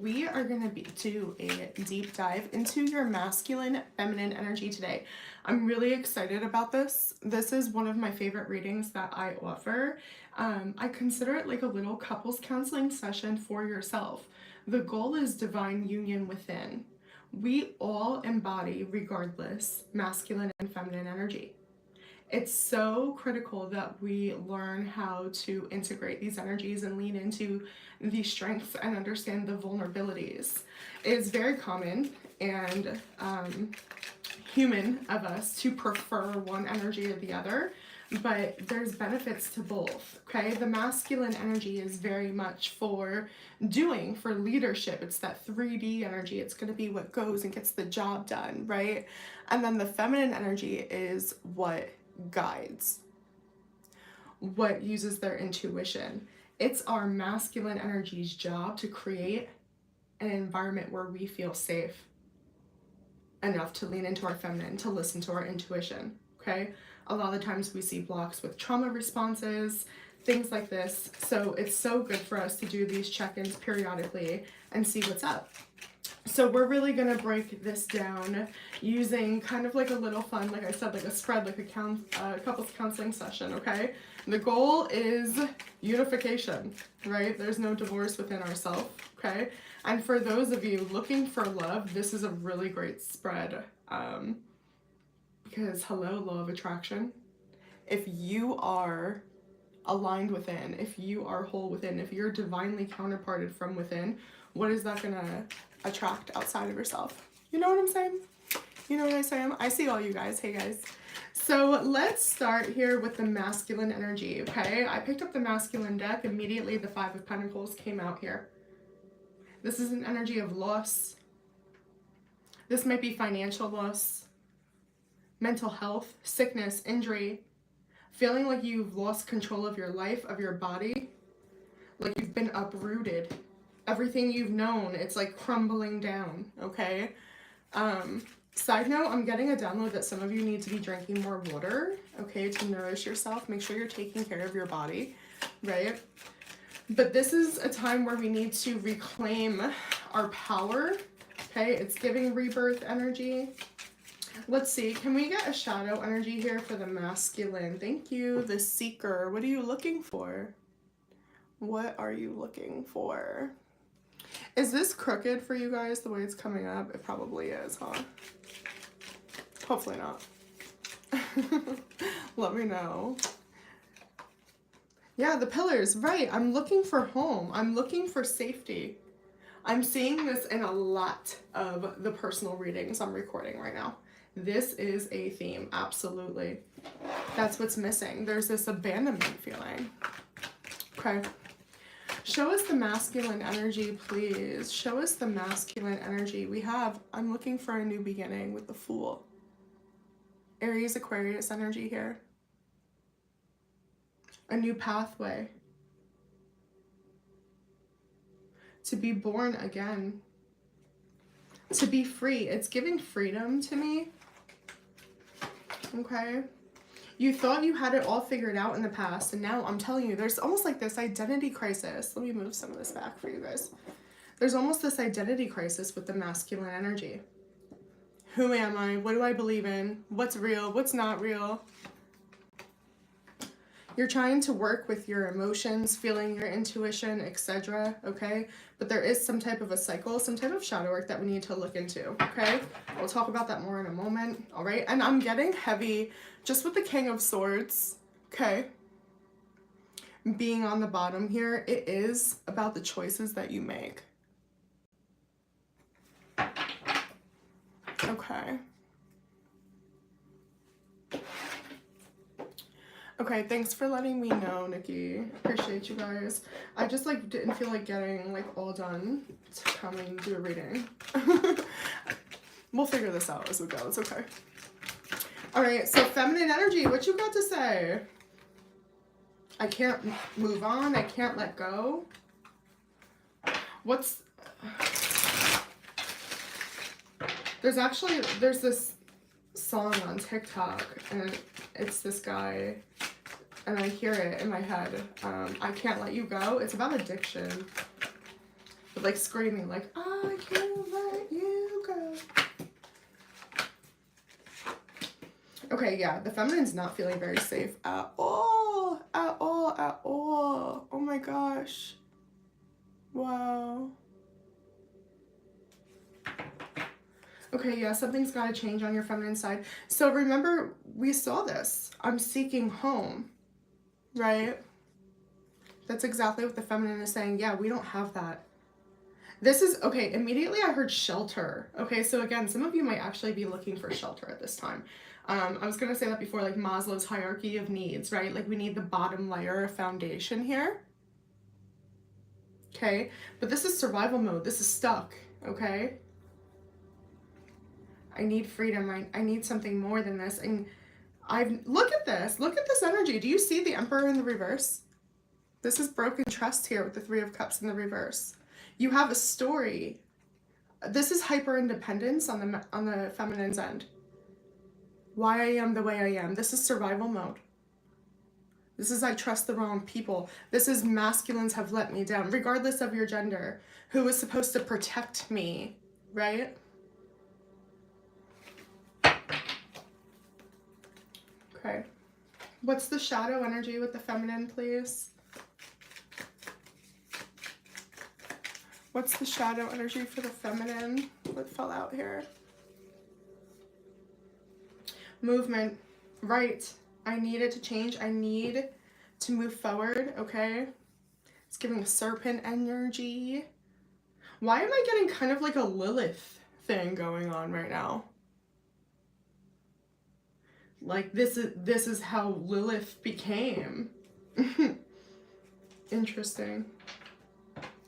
we are going to do a deep dive into your masculine, feminine energy today. I'm really excited about this. This is one of my favorite readings that I offer. I consider it like a little couples counseling session for yourself. The goal is divine union within. We all embody, regardless, masculine and feminine energy. It's so critical that we learn how to integrate these energies and lean into the strengths and understand the vulnerabilities. It is very common and human of us to prefer one energy or the other, but there's benefits to both, okay? The masculine energy is very much for doing, for leadership. It's that 3D energy. It's going to be what goes and gets the job done, right? And then the feminine energy is what guides, what uses their intuition. It's our masculine energy's job to create an environment where we feel safe enough to lean into our feminine, to listen to our intuition, okay? A lot of the times we see blocks with trauma responses, things like this. So it's so good for us to do these check-ins periodically and see what's up. So we're really going to break this down using kind of like a little fun, like I said, like a spread, like a couples counseling session, okay? The goal is unification, right? There's no divorce within ourselves, okay? And for those of you looking for love, this is a really great spread because, hello, law of attraction. If you are aligned within, if you are whole within, if you're divinely counterparted from within, what is that going to attract outside of yourself? You know what I'm saying? You know what I'm saying? I see all you guys. Hey guys. So let's start here with the masculine energy, okay? I picked up the masculine deck. Immediately the 5 of Pentacles came out here. This is an energy of loss. This might be financial loss, mental health, sickness, injury, feeling like you've lost control of your life, of your body, like you've been uprooted. Everything you've known, it's like crumbling down, okay? Side note, I'm getting a download that some of you need to be drinking more water, okay, to nourish yourself. Make sure you're taking care of your body, right? But this is a time where we need to reclaim our power, okay? It's giving rebirth energy. Let's see, can we get a shadow energy here for the masculine? Thank you, the seeker. What are you looking for? What are you looking for? Is this crooked for you guys the way it's coming up? It probably is, huh? Hopefully not. Let me know. Yeah, the pillars, right. I'm looking for home. I'm looking for safety. I'm seeing this in a lot of the personal readings I'm recording right now. This is a theme, absolutely. That's what's missing. There's this abandonment feeling. Okay. Show us the masculine energy, please. Show us the masculine energy. We have, I'm looking for a new beginning with the Fool. Aries, Aquarius energy here. A new pathway. To be born again. To be free. It's giving freedom to me. Okay. You thought you had it all figured out in the past, and now I'm telling you, there's almost like this identity crisis. Let me move some of this back for you guys. There's almost this identity crisis with the masculine energy. Who am I? What do I believe in? What's real? What's not real? You're trying to work with your emotions, feeling your intuition, etc., okay? But there is some type of a cycle, some type of shadow work that we need to look into, okay? We'll talk about that more in a moment, all right? And I'm getting heavy just with the King of Swords, okay? Being on the bottom here, it is about the choices that you make. Okay. Okay, thanks for letting me know, Nikki. Appreciate you guys. I just like didn't feel like getting like all done to come and do a reading. We'll figure this out as we go. It's okay. All right, so feminine energy, what you got to say? I can't move on. I can't let go. What's... There's this song on TikTok, and it's this guy, and I hear it in my head. I can't let you go. It's about addiction. like screaming, like, I can't let you go. Okay, yeah, the feminine's not feeling very safe at all. At all, at all. Oh my gosh. Wow. Okay, yeah, something's got to change on your feminine side. So remember, we saw this. I'm seeking home, right? That's exactly what the feminine is saying. Yeah, we don't have that. This is, okay, immediately I heard shelter. Okay, so again, some of you might actually be looking for shelter at this time. I was going to say that before, like Maslow's hierarchy of needs, right? Like we need the bottom layer of foundation here. Okay, but this is survival mode. This is stuck, okay? I need freedom. I need something more than this. And look at this energy. Do you see the Emperor in the reverse? This is broken trust here with the Three of Cups in the reverse. You have a story. This is hyper independence on the feminine's end. Why I am the way I am. This is survival mode. This is I trust the wrong people. This is masculines have let me down, regardless of your gender. Who was supposed to protect me, right? Okay. What's the shadow energy with the feminine, please? What's the shadow energy for the feminine? What fell out here? Movement. Right. I need it to change. I need to move forward, okay? It's giving a serpent energy. Why am I getting kind of like a Lilith thing going on right now? Like this is how Lilith became. Interesting.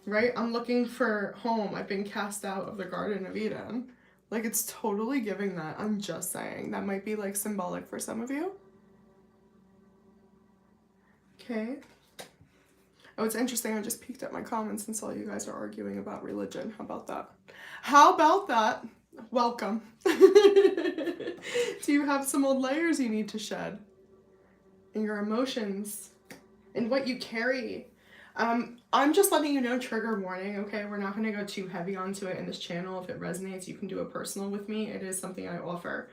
Right? I'm looking for home. I've been cast out of the Garden of Eden. Like it's totally giving that. I'm just saying. That might be like symbolic for some of you. Okay. Oh, it's interesting. I just peeked at my comments and saw you guys are arguing about religion. How about that? How about that? Welcome. Do you have some old layers you need to shed in your emotions and what you carry? I'm just letting you know, trigger warning, okay? We're not going to go too heavy onto it in this channel. If it resonates, you can do a personal with me. It is something I offer.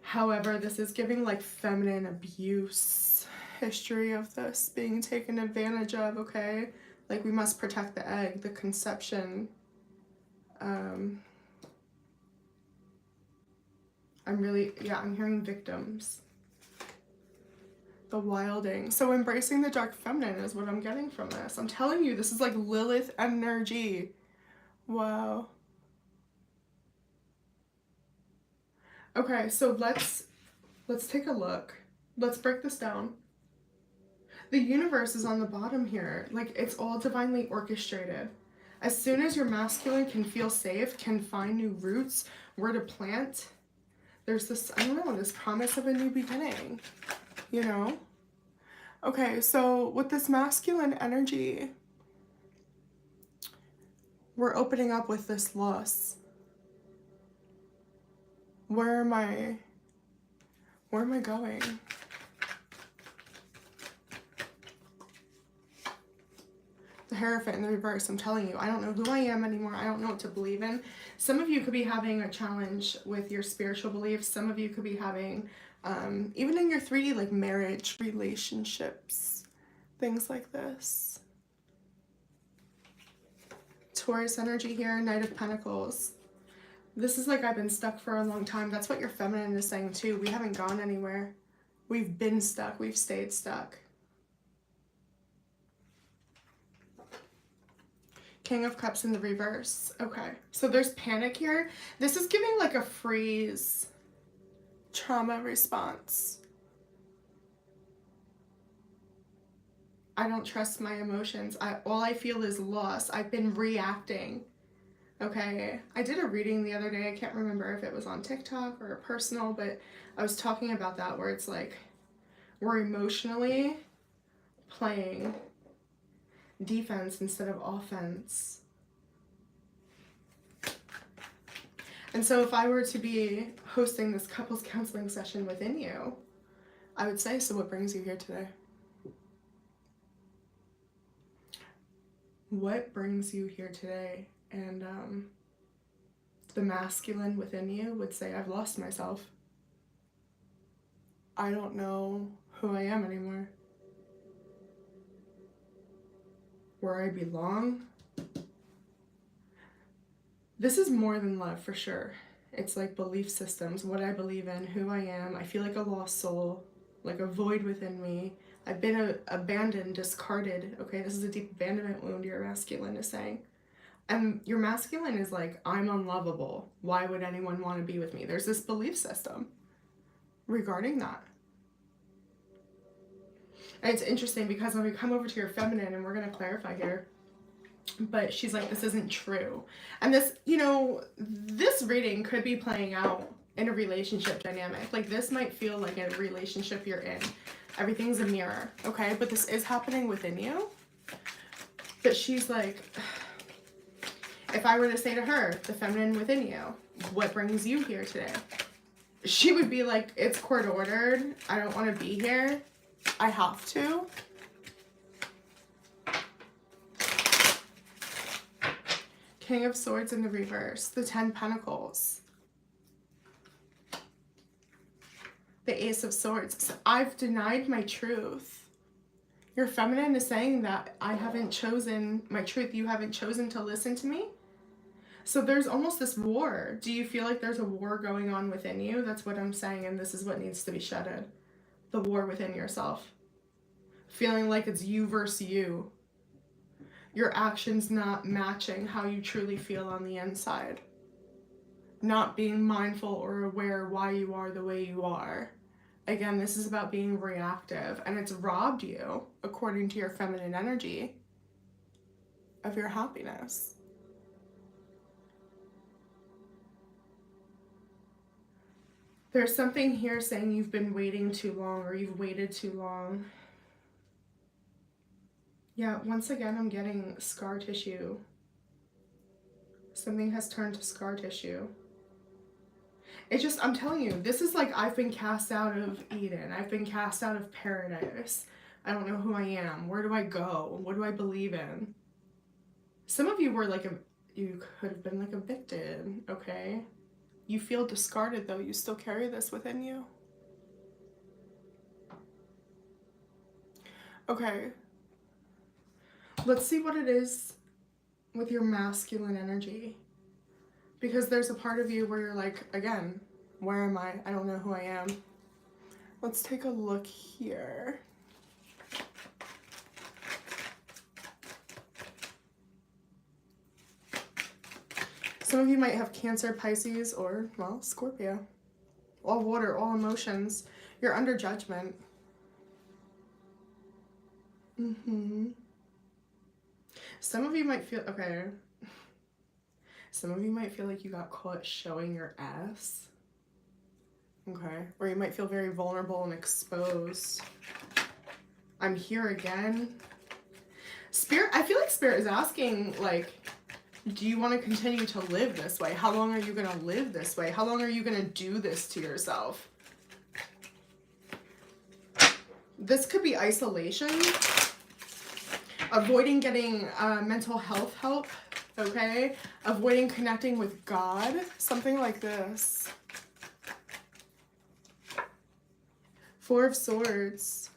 However, this is giving like feminine abuse, history of this being taken advantage of, okay? Like we must protect the egg, the conception. I'm hearing victims. The wilding. So embracing the dark feminine is what I'm getting from this. I'm telling you, this is like Lilith energy. Wow. Okay, so let's take a look. Let's break this down. The universe is on the bottom here. Like it's all divinely orchestrated. As soon as your masculine can feel safe, can find new roots, where to plant, there's this, I don't know, this promise of a new beginning, you know? Okay, so with this masculine energy, we're opening up with this loss. Where am I going? The Hierophant in the reverse, I'm telling you, I don't know who I am anymore. I don't know what to believe in. Some of you could be having a challenge with your spiritual beliefs. Some of you could be having, even in your 3D, like marriage, relationships, things like this. Taurus energy here, Knight of Pentacles. This is like I've been stuck for a long time. That's what your feminine is saying too. We haven't gone anywhere. We've been stuck. We've stayed stuck. King of Cups in the reverse. Okay, so there's panic here. This is giving like a freeze trauma response. I don't trust my emotions. All I feel is loss. I've been reacting. Okay, I did a reading the other day. I can't remember if it was on TikTok or personal, but I was talking about that where it's like we're emotionally playing defense instead of offense. And so if I were to be hosting this couples counseling session within you, I would say, so what brings you here today? What brings you here today? And the masculine within you would say, I've lost myself. I don't know who I am anymore. Where I belong. This is more than love, for sure. It's like belief systems, what I believe in, who I am. I feel like a lost soul, like a void within me. I've been abandoned, discarded. Okay, this is a deep abandonment wound your masculine is saying. And your masculine is like, I'm unlovable. Why would anyone want to be with me? There's this belief system regarding that. And it's interesting because when we come over to your feminine, and we're going to clarify here, but she's like, this isn't true. And this, you know, this reading could be playing out in a relationship dynamic. Like, this might feel like a relationship you're in. Everything's a mirror, okay? But this is happening within you. But she's like, if I were to say to her, the feminine within you, what brings you here today? She would be like, it's court ordered. I don't want to be here. I have to. King of Swords in the reverse, the 10 Pentacles, the Ace of Swords. So I've denied my truth. Your feminine is saying that I haven't chosen my truth. You haven't chosen to listen to me. So there's almost this war. Do you feel like there's a war going on within you? That's what I'm saying, and this is what needs to be shedded. The war within yourself. Feeling like it's you versus you. Your actions not matching how you truly feel on the inside. Not being mindful or aware why you are the way you are. Again, this is about being reactive, and it's robbed you, according to your feminine energy, of your happiness. There's something here saying you've been waiting too long, or you've waited too long. Yeah, once again, I'm getting scar tissue. Something has turned to scar tissue. It's just, I'm telling you, this is like I've been cast out of Eden. I've been cast out of paradise. I don't know who I am. Where do I go? What do I believe in? Some of you were like, you could have been like evicted, okay? You feel discarded though. You still carry this within you. Okay. Let's see what it is with your masculine energy. Because there's a part of you where you're like, again, where am I? I don't know who I am. Let's take a look here. Some of you might have Cancer, Pisces, or, well, Scorpio. All water, all emotions. You're under judgment. Some of you might feel, okay. Some of you might feel like you got caught showing your ass. Okay. Or you might feel very vulnerable and exposed. I'm here again. Spirit, I feel like Spirit is asking, like, do you want to continue to live this way? How long are you going to live this way? How long are you going to do this to yourself? This could be isolation. Avoiding getting mental health help, okay? Avoiding connecting with God, something like this. Four of Swords.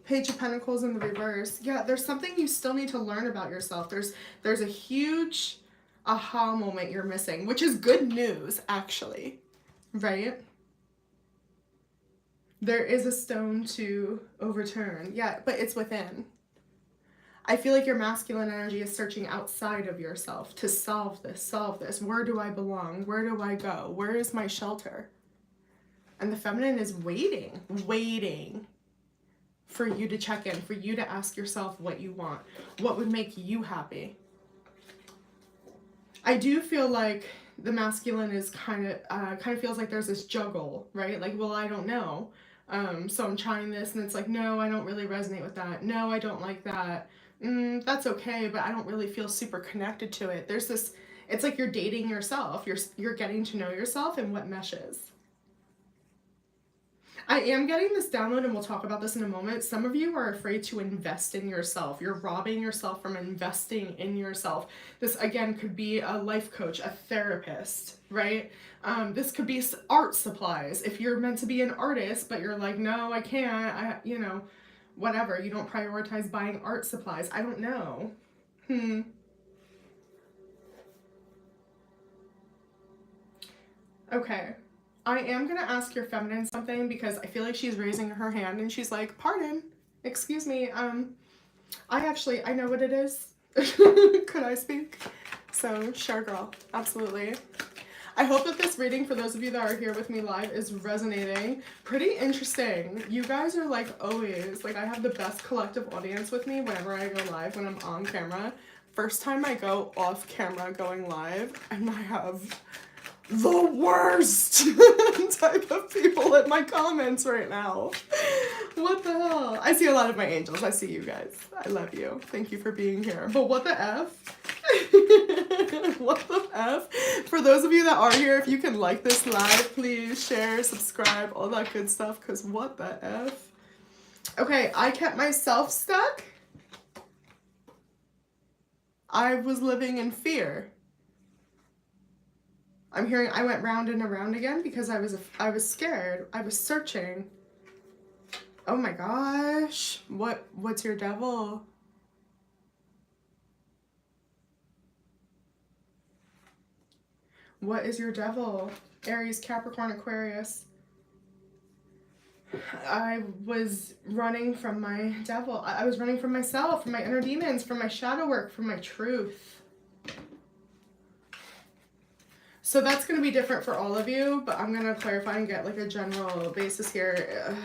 Page of Pentacles in the reverse. Yeah, there's something you still need to learn about yourself. There's a huge aha moment you're missing, which is good news, actually, right? There is a stone to overturn. Yeah, but it's within. I feel like your masculine energy is searching outside of yourself to solve this, solve this. Where do I belong? Where do I go? Where is my shelter? And the feminine is waiting for you to check in, for you to ask yourself what you want, what would make you happy. I do feel like the masculine is kind of feels like there's this juggle, right? Like, well, I don't know. So I'm trying this and it's like, no, I don't really resonate with that. No, I don't like that. That's okay, but I don't really feel super connected to it. There's this, it's like you're dating yourself. You're getting to know yourself and what meshes. I am getting this download, and we'll talk about this in a moment. Some of you are afraid to invest in yourself. You're robbing yourself from investing in yourself. This, again, could be a life coach, a therapist, right? This could be art supplies. If you're meant to be an artist, but you're like, no, I can't, whatever. You don't prioritize buying art supplies. I don't know. Okay. I am going to ask your feminine something because I feel like she's raising her hand and she's like, pardon, excuse me, I know what it is. Could I speak? So, sure, girl. Absolutely. I hope that this reading, for those of you that are here with me live, is resonating. Pretty interesting. You guys are like always, like I have the best collective audience with me whenever I go live, when I'm on camera. First time I go off camera going live, and I have the worst type of people in my comments right now. What the hell? I see a lot of my angels. I see you guys. I love you. Thank you for being here. But what the F? What the F? For those of you that are here, if you can like this live, please share, subscribe, all that good stuff, because what the F? Okay, I kept myself stuck. I was living in fear. I'm hearing I went round and around again because I was scared. I was searching. Oh my gosh. What's your devil? What is your devil? Aries, Capricorn, Aquarius. I was running from my devil. I was running from myself, from my inner demons, from my shadow work, from my truth. So that's going to be different for all of you, but I'm going to clarify and get like a general basis here.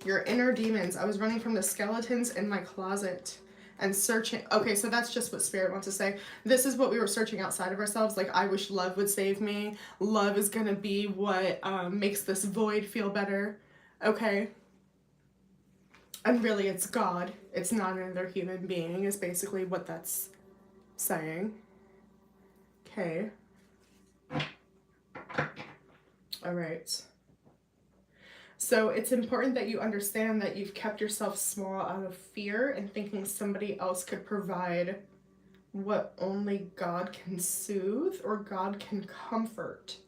Your inner demons. I was running from the skeletons in my closet and searching. Okay, so that's just what Spirit wants to say. This is what we were searching outside of ourselves. Like, I wish love would save me. Love is going to be what makes this void feel better. Okay. And really, it's God. It's not another human being, is basically what that's saying. Okay. All right. So it's important that you understand that you've kept yourself small out of fear and thinking somebody else could provide what only God can soothe or God can comfort.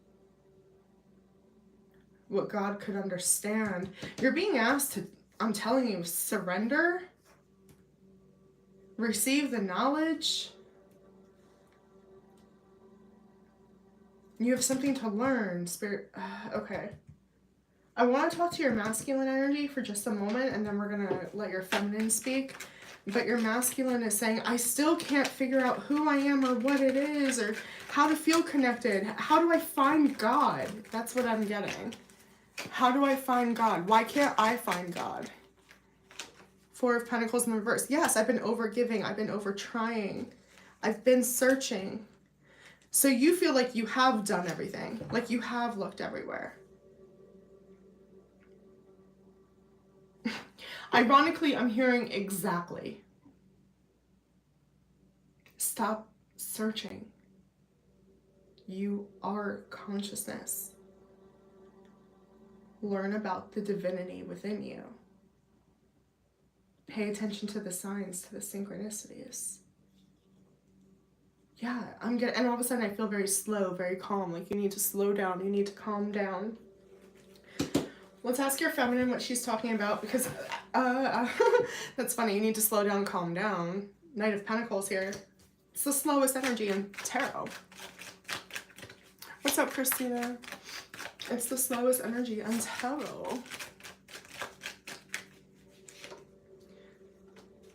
What God could understand. You're being asked to, I'm telling you, surrender. Receive the knowledge. You have something to learn, Spirit. Okay. I want to talk to your masculine energy for just a moment, and then we're going to let your feminine speak. But your masculine is saying, I still can't figure out who I am or what it is or how to feel connected. How do I find God? That's what I'm getting. How do I find God? Why can't I find God? Four of Pentacles in reverse. Yes, I've been over giving. I've been over trying. I've been searching. So you feel like you have done everything. Like you have looked everywhere. Ironically, I'm hearing exactly. Stop searching. You are consciousness. Learn about the divinity within you. Pay attention to the signs, to the synchronicities. Yeah, and all of a sudden I feel very slow, very calm. Like you need to slow down, you need to calm down. Let's ask your feminine what she's talking about, because that's funny. You need to slow down, calm down. Knight of Pentacles here. It's the slowest energy in tarot. What's up, Christina? It's the slowest energy in tarot.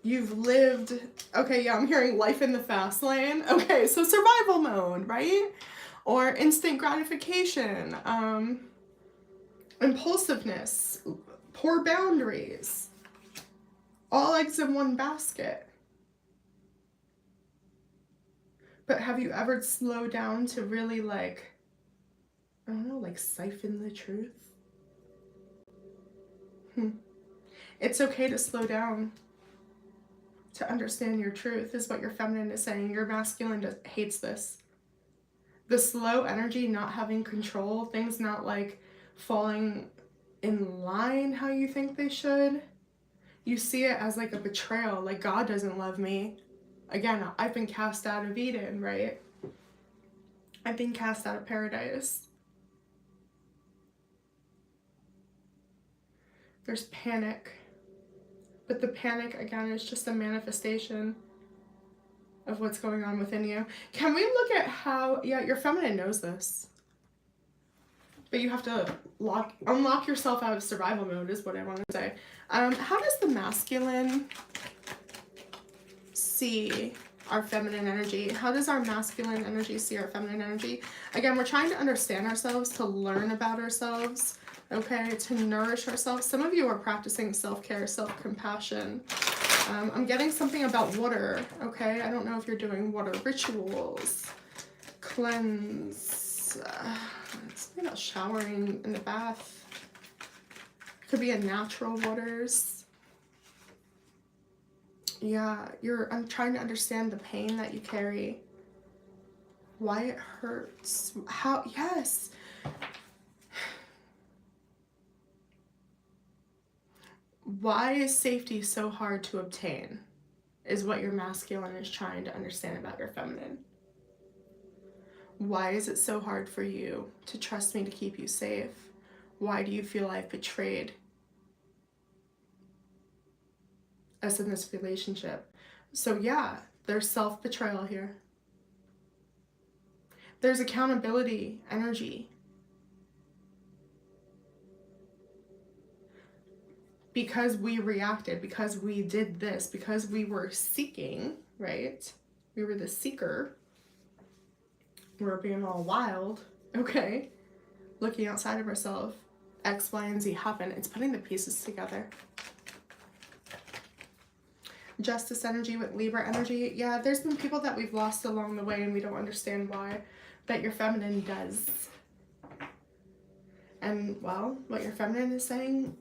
You've lived, okay, yeah, I'm hearing life in the fast lane. Okay, so survival mode, right? Or instant gratification, impulsiveness, poor boundaries, all eggs in one basket. But have you ever slowed down to really like, I don't know, like siphon the truth? It's okay to slow down. To understand your truth is what your feminine is saying. Your masculine hates this. The slow energy, not having control, things not like falling in line how you think they should. You see it as like a betrayal, like God doesn't love me. Again, I've been cast out of Eden, right? I've been cast out of paradise. There's panic. But the panic, again, is just a manifestation of what's going on within you. Can we look at how, yeah, your feminine knows this. But you have to unlock yourself out of survival mode is what I want to say. How does the masculine see our feminine energy? How does our masculine energy see our feminine energy? Again, we're trying to understand ourselves, to learn about ourselves, okay, to nourish ourselves. Some of you are practicing self-care, self-compassion. I'm getting something about water, okay? I don't know if you're doing water rituals, cleanse, it's something about showering in the bath. Could be in natural waters. Yeah, I'm trying to understand the pain that you carry. Why it hurts. How, yes. Why is safety so hard to obtain? Is what your masculine is trying to understand about your feminine. Why is it so hard for you to trust me to keep you safe? Why do you feel I've betrayed us in this relationship? So yeah, there's self-betrayal here. There's accountability energy. Because we reacted, because we did this, because we were seeking, right? We were the seeker. We're being all wild, okay? Looking outside of ourselves. X, Y, and Z happen. It's putting the pieces together. Justice energy with Libra energy. Yeah, there's been people that we've lost along the way and we don't understand why. But your feminine does. And, well, what your feminine is saying,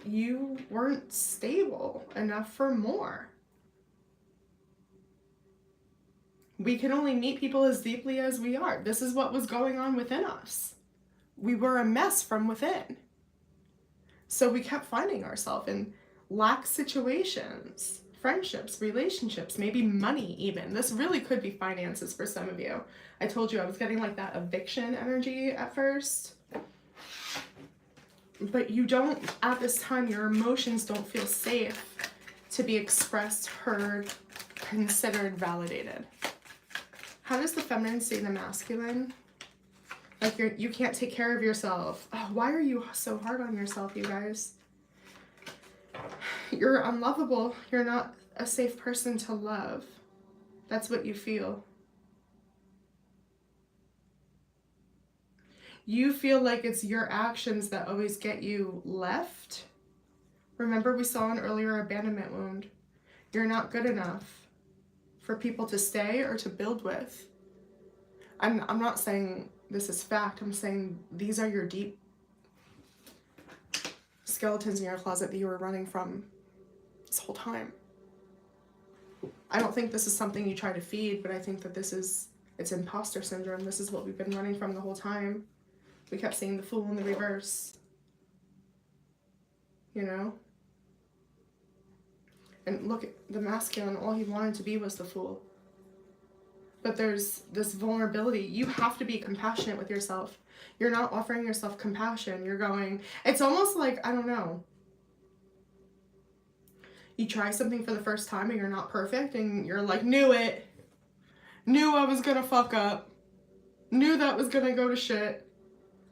you weren't stable enough for more. We can only meet people as deeply as we are. This is what was going on within us. We were a mess from within. So we kept finding ourselves in lack situations, friendships, relationships, maybe money even. This really could be finances for some of you. I told you I was getting like that eviction energy at first. But you don't, at this time, your emotions don't feel safe to be expressed, heard, considered, validated. How does the feminine see the masculine? Like you can't take care of yourself. Oh, why are you so hard on yourself, you guys? You're unlovable. You're not a safe person to love. That's what you feel. You feel like it's your actions that always get you left. Remember we saw an earlier abandonment wound. You're not good enough for people to stay or to build with. I'm not saying this is fact. I'm saying these are your deep skeletons in your closet that you were running from this whole time. I don't think this is something you try to feed, but I think that it's imposter syndrome. This is what we've been running from the whole time. We kept seeing the Fool in the reverse. You know? And look, at the masculine, all he wanted to be was the Fool. But there's this vulnerability. You have to be compassionate with yourself. You're not offering yourself compassion. You're going, it's almost like, I don't know. You try something for the first time and you're not perfect and you're like, knew it. Knew I was gonna fuck up. Knew that was gonna go to shit.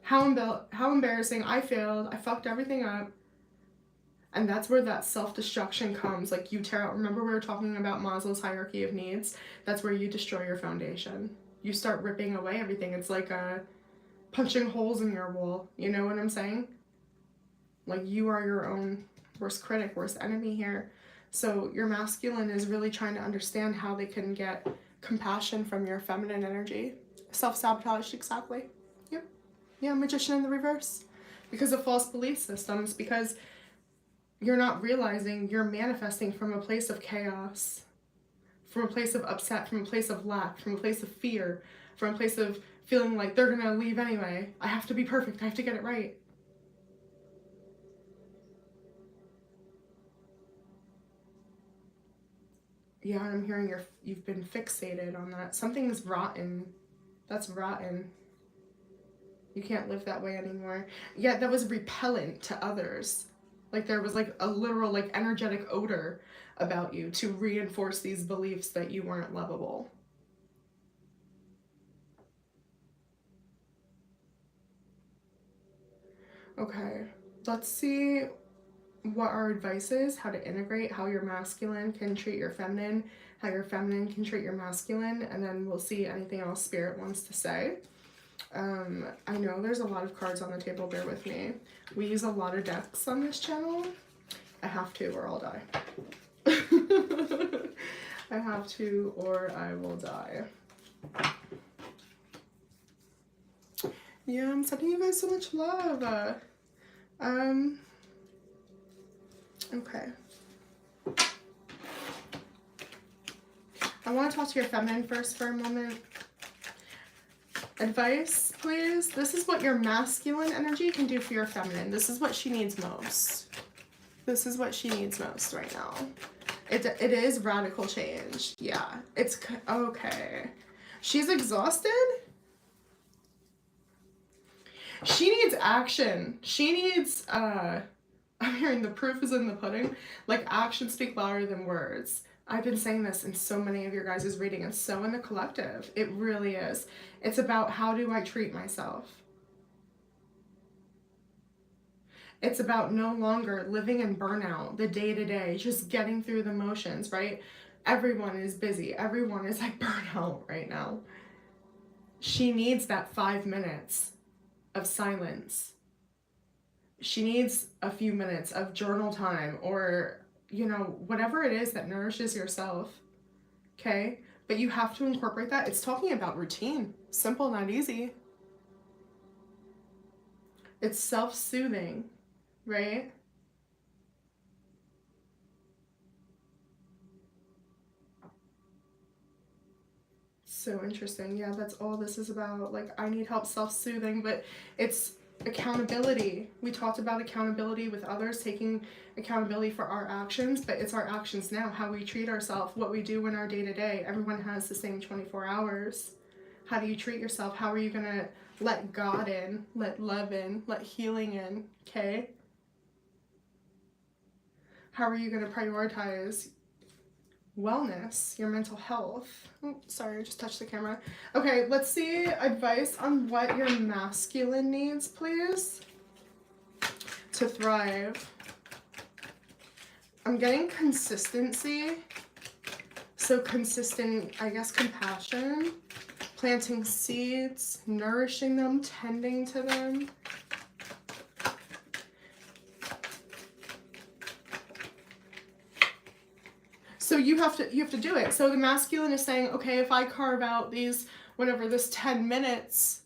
How embarrassing. I failed. I fucked everything up. And that's where that self-destruction comes. Like you tear out, remember we were talking about Maslow's hierarchy of needs? That's where you destroy your foundation. You start ripping away everything. It's like punching holes in your wall. You know what I'm saying? Like you are your own worst critic, worst enemy here. So your masculine is really trying to understand how they can get compassion from your feminine energy. Self-sabotage, exactly. Yep. Yeah, magician in the reverse. Because of false belief systems, because you're not realizing you're manifesting from a place of chaos, from a place of upset, from a place of lack, from a place of fear, from a place of feeling like they're gonna leave anyway. I have to be perfect, I have to get it right. Yeah, I'm hearing you've been fixated on that. Something's rotten. That's rotten. You can't live that way anymore. Yeah, that was repellent to others. Like there was like a literal like energetic odor about you to reinforce these beliefs that you weren't lovable. Okay, let's see what our advice is, how to integrate, how your masculine can treat your feminine, how your feminine can treat your masculine, and then we'll see anything else Spirit wants to say. I know there's a lot of cards on the table, bear with me. We use a lot of decks on this channel. I have to or I'll die. I have to or I will die. Yeah, I'm sending you guys so much love. Okay. I want to talk to your feminine first for a moment. Advice, please. This is what your masculine energy can do for your feminine. This is what she needs most. This is what she needs most right now. It is radical change. Yeah, it's okay. She's exhausted. She needs action. She needs, I'm hearing the proof is in the pudding. Like, actions speak louder than words. I've been saying this in so many of your guys' reading, and so in the collective. It really is. It's about how do I treat myself. It's about no longer living in burnout, the day-to-day, just getting through the motions, right? Everyone is busy. Everyone is like burnout right now. She needs that 5 minutes of silence. She needs a few minutes of journal time or, you know, whatever it is that nourishes yourself. Okay? But you have to incorporate that. It's talking about routine. Simple, not easy. It's self-soothing, right? So interesting. Yeah, that's all this is about. Like, I need help self-soothing, but it's accountability. We talked about accountability with others, taking accountability for our actions, but it's our actions now, how we treat ourselves, what we do in our day-to-day. Everyone has the same 24 hours. How do you treat yourself? How are you going to let God in, let love in, let healing in, okay? How are you going to prioritize wellness, your mental health? Oh, sorry, I just touched the camera. Okay, let's see advice on what your masculine needs, please, to thrive. I'm getting consistency. So consistent, I guess, compassion, planting seeds, nourishing them, tending to them. So you have to do it. So the masculine is saying, okay, if I carve out these, whatever, this 10 minutes,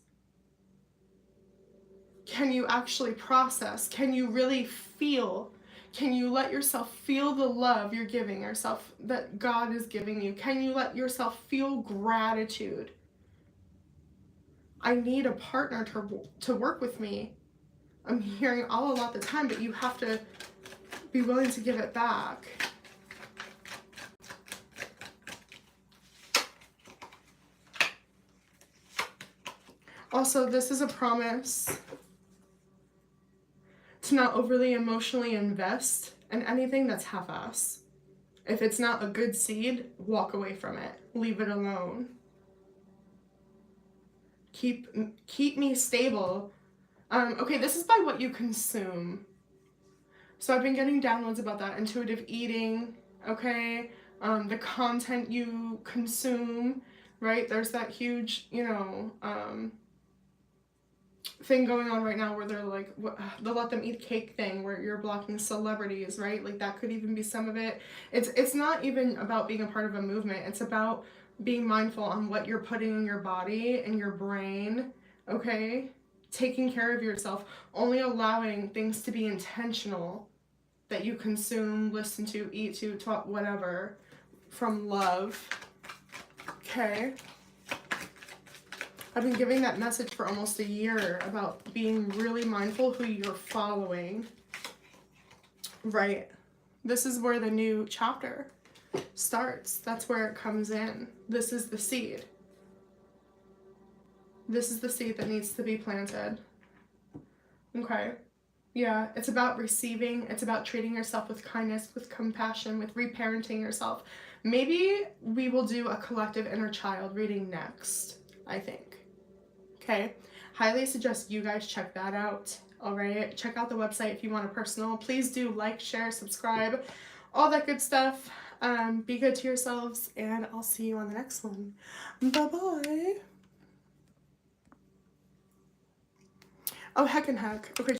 can you actually process? Can you really feel? Can you let yourself feel the love you're giving yourself, that God is giving you? Can you let yourself feel gratitude? I need a partner to work with me. I'm hearing all a lot the time, but you have to be willing to give it back. Also, this is a promise to not overly emotionally invest in anything that's half-ass. If it's not a good seed, walk away from it. Leave it alone. Keep me stable. Okay, this is by what you consume. So I've been getting downloads about that. Intuitive eating, okay? The content you consume, right? There's that huge, you know, thing going on right now where they're like, the let them eat cake thing where you're blocking celebrities, right? Like that could even be some of it. It's not even about being a part of a movement. It's about being mindful on what you're putting in your body and your brain, okay? Taking care of yourself, only allowing things to be intentional that you consume, listen to, eat to, talk, whatever, from love, okay? I've been giving that message for almost a year about being really mindful who you're following. Right. This is where the new chapter starts. That's where it comes in. This is the seed. This is the seed that needs to be planted. Okay. Yeah, it's about receiving. It's about treating yourself with kindness, with compassion, with reparenting yourself. Maybe we will do a collective inner child reading next, I think. Okay. Highly suggest you guys check that out. All right. Check out the website if you want a personal. Please do like, share, subscribe, all that good stuff. Be good to yourselves, and I'll see you on the next one. Bye-bye. Oh, heck and heck. Okay.